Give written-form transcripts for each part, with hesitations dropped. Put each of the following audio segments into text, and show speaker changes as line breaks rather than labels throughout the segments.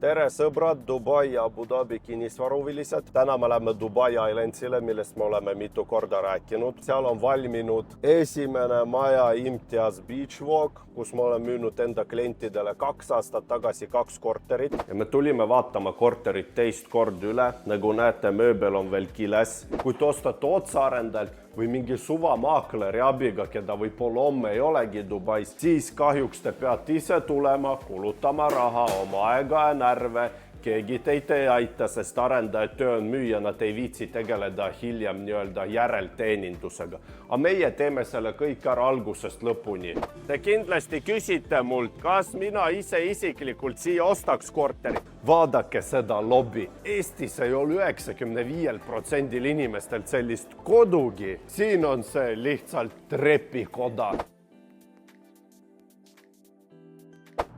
Tere sõbrad, Dubai ja Abu Dhabi kinnisvaruhuvilised. Täna me läheme Dubai Islandsile, millest me oleme mitu korda rääkinud. Seal on valminud esimene maja Imtiaz Beach Walk, kus me oleme müünud enda klientidele 2 aastat tagasi 2 korterit. Ja me tulime vaatama korterit teist korda üle. Nagu näete, mööbel on veel kiles. Kui te ostate otsaarendajalt või mingi suvamaakleri abiga, keda võib-olla homme ei olegi Dubais, siis kahjuks te peate ise tulema, kulutama raha, oma aega ja närve. Keegi teid ei aita, sest arendajad töö on müüa, nad ei viitsi tegeleda hiljem nii-öelda järelteenindusega. Aga meie teeme selle kõik ära algusest lõpuni. Te kindlasti küsite mult, kas mina ise isiklikult siia ostaks korteri. Vaadake seda lobi. Eestis ei ole 95% inimestelt sellist kodugi. Siin on see lihtsalt trepikoda.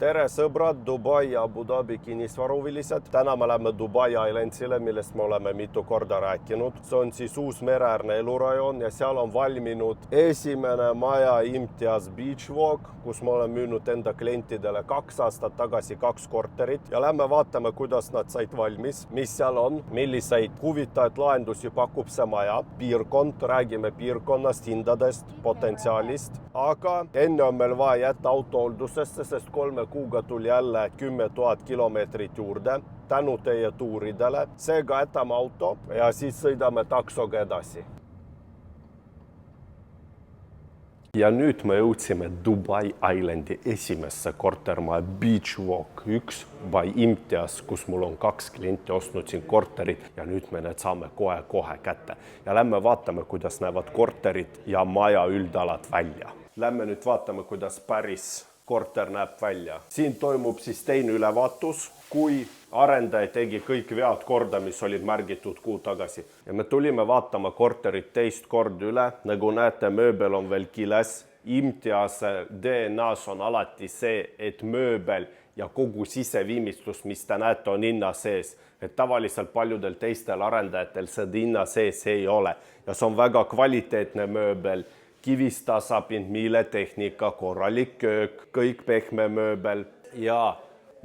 Tere sõbrad, Dubai ja Abu Dhabi kinnisvaruhuvilised. Täna me läheme Dubai Islandsile, millest me oleme mitu korda rääkinud. See on siis uus mereäärne elurajoon ja seal on valminud esimene maja Imtiaz Beach Walk, kus me oleme müünud enda klientidele 2 aastat tagasi 2 korterit. Ja lähme vaatame, kuidas nad said valmis, mis seal on, milliseid huvitajaid lahendusi pakub see maja. Piirkond, räägime piirkonnast, hindadest, potentsiaalist. Aga enne on meil vaja jätta autohooldusesse, sest 3 kuuga tuli jälle 10 000 kilomeetrit juurde tänu teie tuuridele. Seega jätame auto ja siis sõidame taksoga edasi. Ja nüüd me jõudsime Dubai Islandi esimesse kortermaja Beach Walk 1 by Imtiaz, kus mul on 2 klienti ostnud siin korterit ja nüüd me need saame kohe kätte. Ja lähme vaatame, kuidas näevad korterid ja maja üldalad välja. Lähme nüüd vaatame, kuidas päris korter näeb välja. Siin toimub siis teine ülevaatus, kui arendaja tegi kõik vead korda, mis olid märgitud kuu tagasi. Ja me tulime vaatama korterit teist korda üle. Nagu näete, mööbel on veel kiles. Imtiaz DNA-s on alati see, et mööbel ja kogu siseviimistlus, mis te näete, on hinna sees. Et tavaliselt paljudel teistel arendajatel seda hinna sees ei ole. Ja see on väga kvaliteetne mööbel. Kivist tasapind, miiletehnika, korralik köök, kõik pehme mööbel ja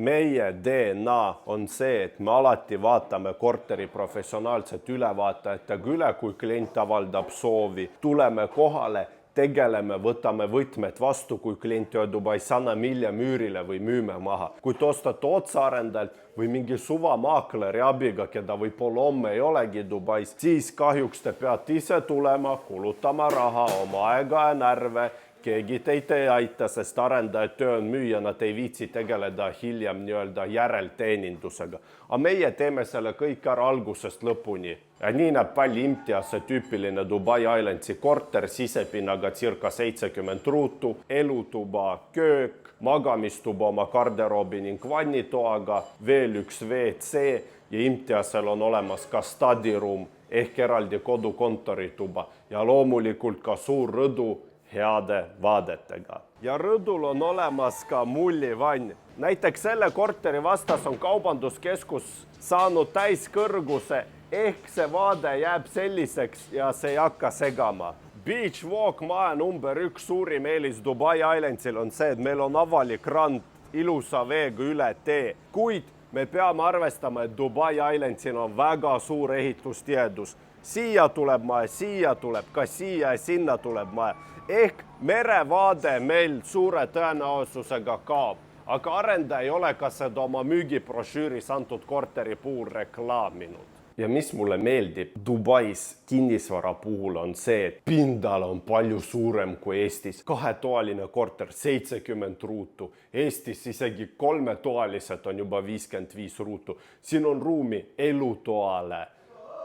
meie DNA on see, et me alati vaatame korteri professionaalset ülevaatajatega üle, kui klient avaldab soovi. Tuleme kohale, tegeleme, võtame võtmed vastu, kui klient öeldub, ei sana milja müürile või müüme maha. Kui te ostate otsaarendajalt või mingi suvamaakleri abiga, keda võib-olla homme ei olegi Dubais, siis kahjuks te peate ise tulema, kulutama raha, oma aega ja närve. Keegi teid ei aita, sest arendajad töö on müüa, nad ei viitsi tegeleda hiljem nii-öelda järelteenindusega. Aga meie teeme selle kõik ära algusest lõpuni. Ja nii näeb välja Imtiaz, see tüüpiline Dubai Islandsi korter, sisepinnaga circa 70 ruutu, elutuba, köök, magamistuba oma garderoobi ning vannitoaga, veel üks WC ja Imtiazil on olemas ka stadiruum ehk eraldi kodukontorituba ja loomulikult ka suur rõdu heade vaadetega. Ja rõdul on olemas ka mullivann. Näiteks selle korteri vastas on kaubanduskeskus saanud täiskõrguse ehk see vaade jääb selliseks ja see ei hakka segama. Beach Walk maja number 1 suurim eelis Dubai Islandsil on see, et meil on avalik rand ilusa veega üle tee. Kuid me peame arvestama, et Dubai Islandsil on väga suur ehitustihedus. Siia tuleb maja, siia tuleb, ka siia ja sinna tuleb maja. Ehk merevaade meil suure tõenäosusega kaob. Aga arendaja ei ole ka seda oma müügibrosüüris antud korteri puhul reklaaminud. Ja mis mulle meeldib Dubais kinnisvara puhul on see, et pindala on palju suurem kui Eestis. 2-toaline korter, 70 ruutu. Eestis isegi 3-toalised on juba 55 ruutu. Siin on ruumi elutoale,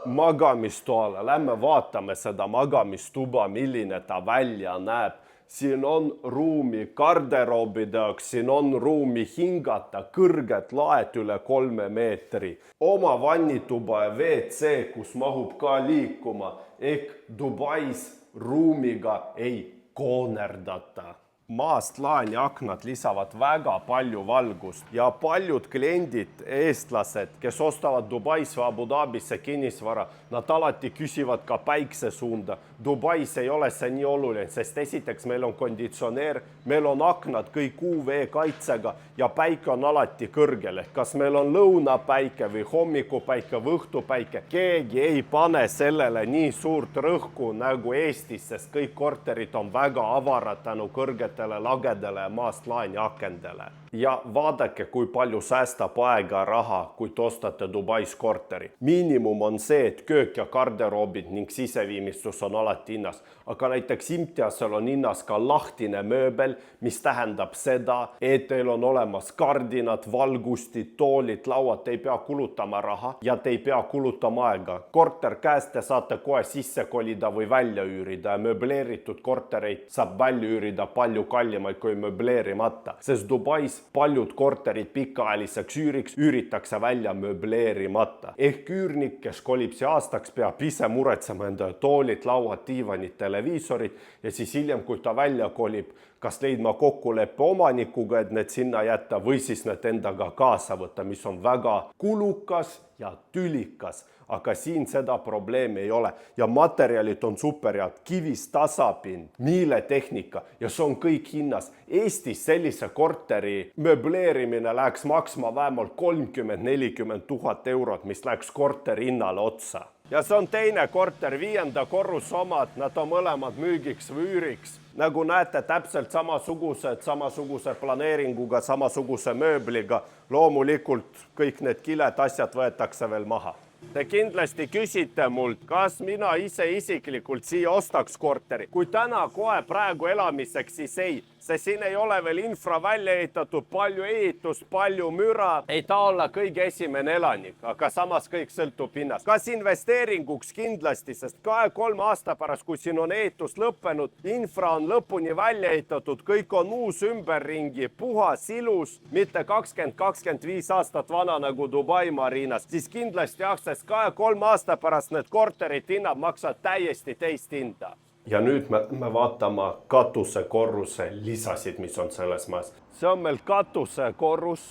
magamistoale. Lähme vaatame seda magamistuba, milline ta välja näeb. Siin on ruumi garderoobide jaoks, siin on ruumi hingata, kõrged laed üle 3 meetri. Oma vannituba ja WC, kus mahub ka liikuma, ehk Dubais ruumiga ei koonerdata. maast laani aknad lisavad väga palju valgust ja paljud kliendid, eestlased, kes ostavad Dubais või Abu Dhabisse kinnisvara, nad alati küsivad ka päikse suunda. Dubais ei ole see nii oluline, sest esiteks meil on konditsioneer, meil on aknad kõik UV kaitsega ja päike on alati kõrgel. Kas meil on lõunapäike või hommikupäike või õhtupäike, keegi ei pane sellele nii suurt rõhku nagu Eestis, sest kõik korterid on väga avarad tänu kõrgetele lagedele ja maast laani akendele. Ja vaadake, kui palju säästab aega ja raha, kui te ostate Dubais korteri. Miinimum on see, et köök ja garderoobid ning siseviimistus on alati hinnas. Aga näiteks Imtiasel on hinnas ka lahtine mööbel, mis tähendab seda, et teil on olemas kardinad, valgustid, toolid, lauad, te ei pea kulutama raha ja te ei pea kulutama aega. Korter käest te saate kohe sisse kolida või välja üürida ja möbleeritud kortereid saab välja üürida palju kallimaid kui möbleerimata, sest Dubais paljud korterid pikaajaliseks üüriks üüritakse välja möbleerimata. Ehk üürnik, kes kolib siia aastaks, peab ise muretsema endale toolid, lauad, diivanid, televiisorid ja siis hiljem, kui ta välja kolib, kas leidma kokkuleppe omanikuga, et need sinna jätta või siis need endaga kaasa võtta, mis on väga kulukas ja tülikas. Aga siin seda probleemi ei ole ja materjalid on superhead, kivist tasapind, miiletehnika ja see on kõik hinnas. Eestis sellise korteri möbleerimine läheks maksma vähemalt 30-40 000 eurot, mis läheks korteri hinnale otsa. Ja see on teine korter, 5. korruse omad, nad on mõlemad müügiks või üüriks. Nagu näete, täpselt samasuguse planeeringuga, samasuguse mööbliga. Loomulikult kõik need kiled asjad võetakse veel maha. Te kindlasti küsite mult, kas mina ise isiklikult siia ostaks korteri. Kui täna kohe praegu elamiseks, siis ei. See siin ei ole veel infra välja ehitatud, palju ehitust, palju müra. Ei ta olla kõige esimene elanik, aga samas kõik sõltub hinnast. Kas investeeringuks kindlasti, sest 2-3 aasta pärast, kui siin on ehitus lõppenud, infra on lõpuni välja ehitatud, kõik on uus ümberringi, puhas, ilus, mitte 20-25 aastat vana nagu Dubai marinas, siis kindlasti jah, sest 2-3 aasta pärast need korterid hinnad maksavad täiesti teist hinda. Ja nüüd me vaatame katusekorruse lisasid, mis on selles majas. See on meil katusekorrus,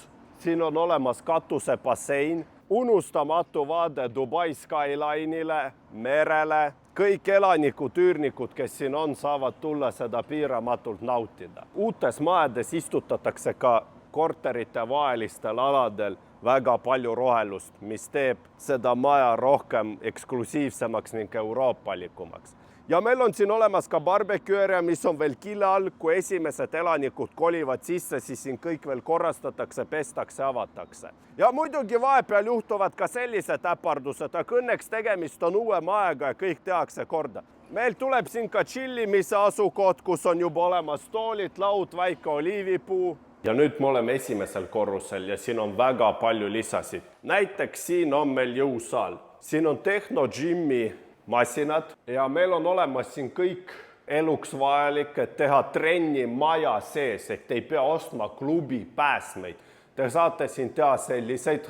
siin on olemas katusebassein, unustamatu vaade Dubai Skyline'ile, merele. Kõik elanikud, üürnikud, kes siin on, saavad tulla seda piiramatult nautida. Uutes majades istutatakse ka korterite vahelistel aladel väga palju rohelust, mis teeb seda maja rohkem eksklusiivsemaks ning euroopalikumaks. Ja meil on siin olemas ka barbecue, mis on veel kille all, kui esimesed elanikud kolivad sisse, siis siin kõik veel korrastatakse, pestakse, avatakse. Ja muidugi vahepeal juhtuvad ka sellised äpardused, aga õnneks tegemist on uue majaga ja kõik tehakse korda. Meil tuleb siin ka chillimise asukoht, kus on juba olemas toolid, laud, väike oliivipuu. Ja nüüd me oleme esimesel korrusel ja siin on väga palju lisasid. Näiteks siin on meil jõusaal. Siin on Tehno-Gym'i masinad ja meil on olemas siin kõik eluks vajalik, et teha trenni maja sees, et te ei pea ostma klubi pääsmeid. Te saate siin teha selliseid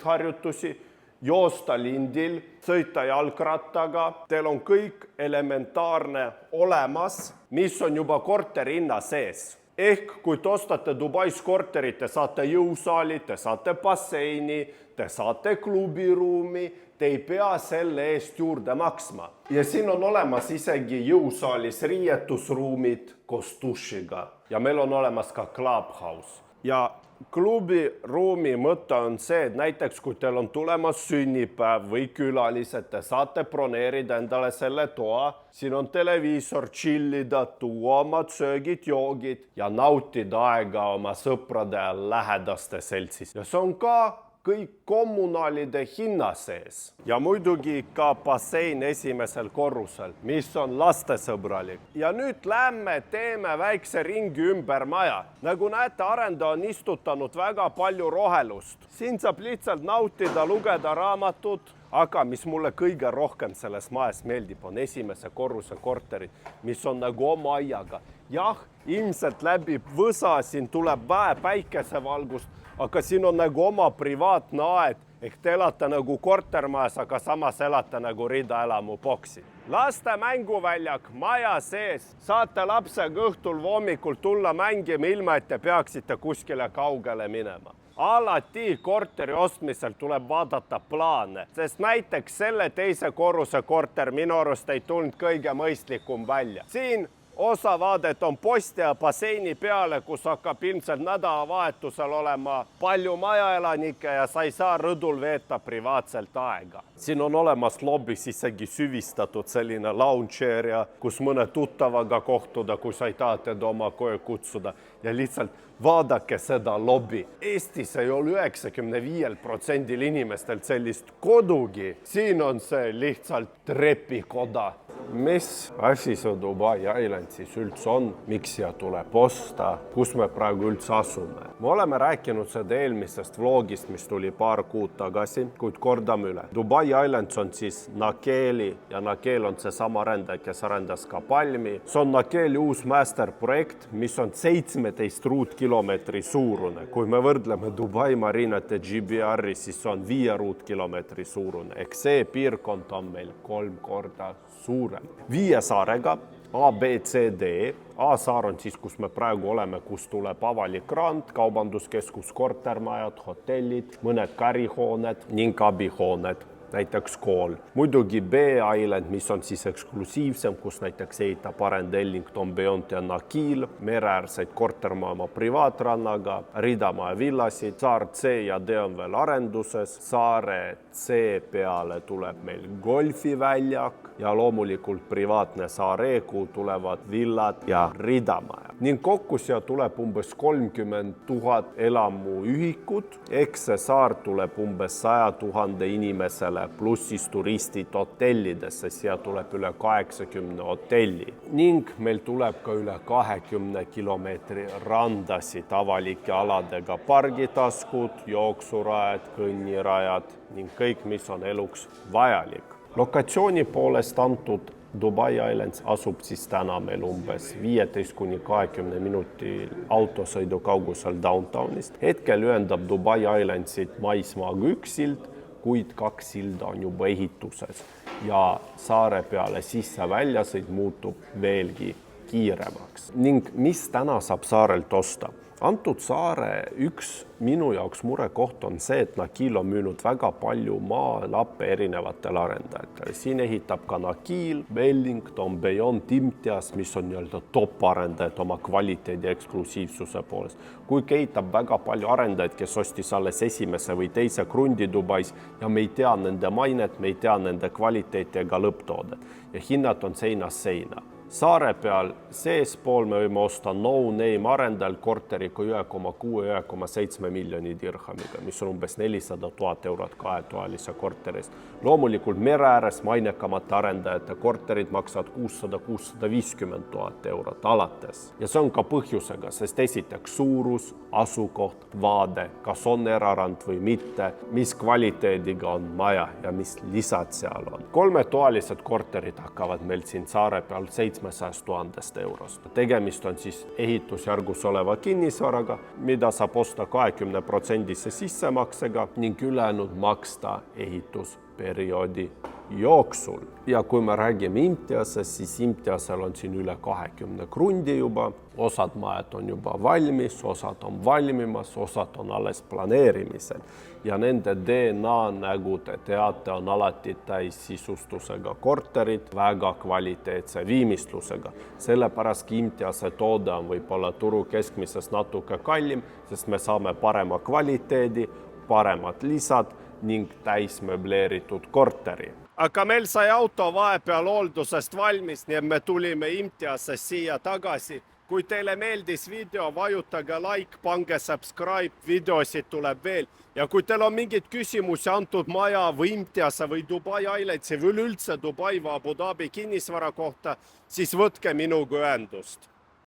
harjutusi, joosta lindil, sõita jalgrattaga. Teil on kõik elementaarne olemas, mis on juba korteri hinna sees. Ehk kui te ostate Dubais korterit, te saate jõusaali, te saate basseini, te saate klubiruumi, te ei pea selle eest juurde maksma. Ja siin on olemas isegi jõusaalis riietusruumid koos dušiga. Ja meil on olemas ka clubhouse. Ja klubiruumi mõte on see, et näiteks kui teil on tulemas sünnipäev või külalised, te saate broneerida endale selle toa. Siin on televiisor, chillida, tuua omad söögid, joogid ja nautida aega oma sõprade ja lähedaste seltsis. Ja see on ka kõik kommunaalide hinna sees. Ja muidugi ka bassein esimesel korrusel, mis on lastesõbralik. Ja nüüd lähme teeme väikse ringi ümber maja. Nagu näete, arendaja on istutanud väga palju rohelust. Siin saab lihtsalt nautida, lugeda raamatut. Aga mis mulle kõige rohkem selles majas meeldib, on esimese korruse korterid, mis on nagu oma aiaga. Jah, ilmselt läbi võsa siin tuleb vähe päikesevalgust, aga siin on nagu oma privaatne aed, ehk te elate nagu kortermajas, aga samas elate nagu ridaelamu boksi. laste mänguväljak maja sees. Saate lapsega õhtul või hommikul tulla mängima ilma, et te peaksite kuskile kaugele minema. Alati korteri ostmisel tuleb vaadata plaane, sest näiteks selle teise korruse korter minu arust ei tulnud kõige mõistlikum välja. Siin osa vaadet on posti ja basseini peale, kus hakkab ilmselt nädalavahetusel olema palju majaelanikke ja sa ei saa rõdul veeta privaatselt aega. Siin on olemas lobis isegi süvistatud selline lounge area, kus mõne tuttavaga kohtuda, kui sa ei taha teda oma koju kutsuda ja lihtsalt vaadake seda lobi. Eestis ei ole 95% inimestel sellist kodugi. Siin on see lihtsalt trepikoda. Mis asi see Dubai Island siis üldse on? Miks siia tuleb osta? Kus me praegu üldse asume? Me oleme rääkinud seda eelmisest vlogist, mis tuli paar kuud tagasi, kuid kordame üle. Dubai Island on siis Nakeli ja Nakel on see sama arendaja, kes arendas ka Palmi. See on Nakeli uus masterprojekt, mis on 17 ruutkilomeetri suurune. Kui me võrdleme Dubai marinat ja GBR-i, siis see on 5 ruutkilomeetri suurune. Ehk see piirkond on meil 3 korda suurem. 5 saarega A, B, C, D. A-saar on siis, kus me praegu oleme, kus tuleb avalik rand, kaubanduskeskus, kortermajad, hotellid, mõned ärihooned ning abihooned, näiteks kool. Muidugi B-Island, mis on siis eksklusiivsem, kus näiteks ehitab arendaja Ellington, Beyond ja Nakil, mereäärseid kortermaa oma privaatrannaga, ridamaa villasid. Saar C ja D on veel arenduses. Saare C peale tuleb meil golfiväljak ja loomulikult privaatne saar E, kuhu tulevad villad ja ridamaja. Ning kokku siia tuleb umbes 30 000 elamuühikut, ehk see saar tuleb umbes 100 000 inimesele, pluss siis turistid hotellidesse, siia tuleb üle 80 hotelli. Ning meil tuleb ka üle 20 kilomeetri randasid avalike aladega, pargitaskud, jooksurajad, kõnnirajad ning kõik, mis on eluks vajalik. Lokatsiooni poolest antud Dubai Island asub siis täna meil umbes 15–20 minuti autosõidu kaugusel downtownist. Hetkel ühendab Dubai Islandsit maismaaga 1 sild, kuid 2 silda on juba ehituses ja saare peale sisse-väljasõit muutub veelgi kiiremaks. Ning mis täna saab saarelt osta? Antud saare üks minu jaoks murekoht on see, et Nakil on müünud väga palju maalappe erinevatele arendajatele. Siin ehitab ka Nakil, Ellington, Beyond, Imtiaz, mis on nii-öelda top arendajad oma kvaliteedi ja eksklusiivsuse poolest. Kuigi ehitab väga palju arendajaid, kes ostis alles esimese või teise krundi Dubais ja me ei tea nende mainet, me ei tea nende kvaliteeti ega lõpptoodet. Ja hinnad on seinast seina. Saare peal seespool me võime osta no-name arendajal korteriga 1,6–1,7 miljoni dirhamiga, mis on umbes 400 000 eurot kahetoalise korterist. Loomulikult mere ääres mainekamate arendajate korterid maksavad 600–650 000 eurot alates. Ja see on ka põhjusega, sest esiteks suurus, asukoht, vaade, kas on erarand või mitte, mis kvaliteediga on maja ja mis lisad seal on. 3-toalised korterid hakkavad meil siin saare peal 700 000 eurost. Tegemist on siis ehitusjärgus oleva kinnisvaraga, mida saab osta 20% sissemaksega ning ülejäänud maksta ehitusperioodi jooksul. Ja kui me räägime Imtiazest, siis Imtiazel on siin üle 20 krundi juba. Osad majad on juba valmis, osad on valmimas, osad on alles planeerimisel. Ja nende DNA nägu te teate on alati täis sisustusega korterid, väga kvaliteetse viimistlusega. Sellepärast Imtiaze toode on võib-olla turu keskmisest natuke kallim, sest me saame parema kvaliteedi, paremad lisad ning täismöbleeritud korteri. Aga meil sai auto vahepeal hooldusest valmis, nii et me tulime Imtiazest siia tagasi. Kui teile meeldis video, vajutage like, pange subscribe, videosid tuleb veel. Ja kui teil on mingid küsimusi antud maja või Imtiaze või Dubai Islandsi või üldse Dubai või Abu Dhabi kinnisvara kohta, siis võtke minuga ühendust.